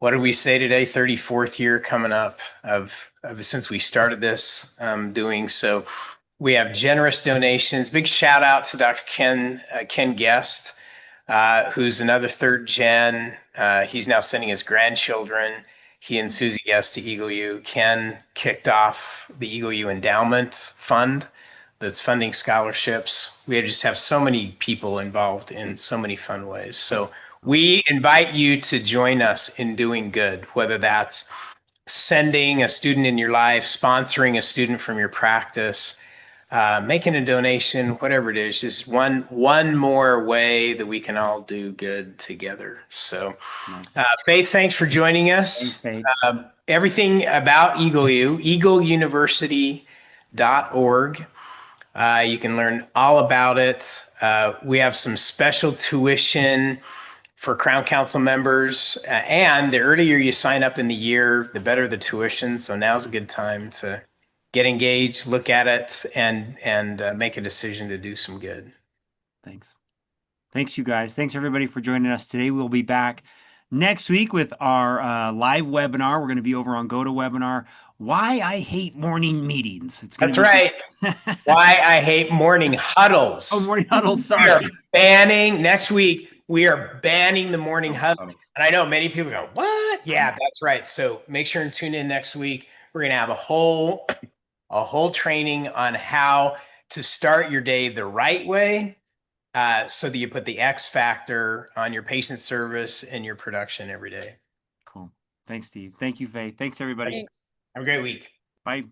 what did we say today? 34th year coming up of since we started this doing. So we have generous donations. Big shout out to Dr. Ken Guest, who's another third gen. He's now sending his grandchildren. He and Susie Guest to Eagle U. Ken kicked off the Eagle U Endowment Fund that's funding scholarships. We just have so many people involved in so many fun ways. So we invite you to join us in doing good, whether that's sending a student in your life, sponsoring a student from your practice, making a donation, whatever it is, just one more way that we can all do good together. So Faith, thanks for joining us. Thanks, Faith. Everything about Eagle U, eagleuniversity.org. You can learn all about it. We have some special tuition for Crown Council members, and the earlier you sign up in the year, the better the tuition. So now's a good time to get engaged, look at it, and make a decision to do some good. Thanks, you guys. Thanks everybody for joining us today. We'll be back next week with our live webinar. We're going to be over on GoToWebinar. Why I hate morning meetings. That's right. Why I hate morning huddles. Oh, morning huddles. Sorry. Next week. We are banning the morning huddle. And I know many people go, what? Yeah, that's right. So make sure and tune in next week. We're going to have a whole training on how to start your day the right way, so that you put the X factor on your patient service and your production every day. Cool. Thanks, Steve. Thank you, Faith. Thanks, everybody. Thanks. Have a great week. Bye.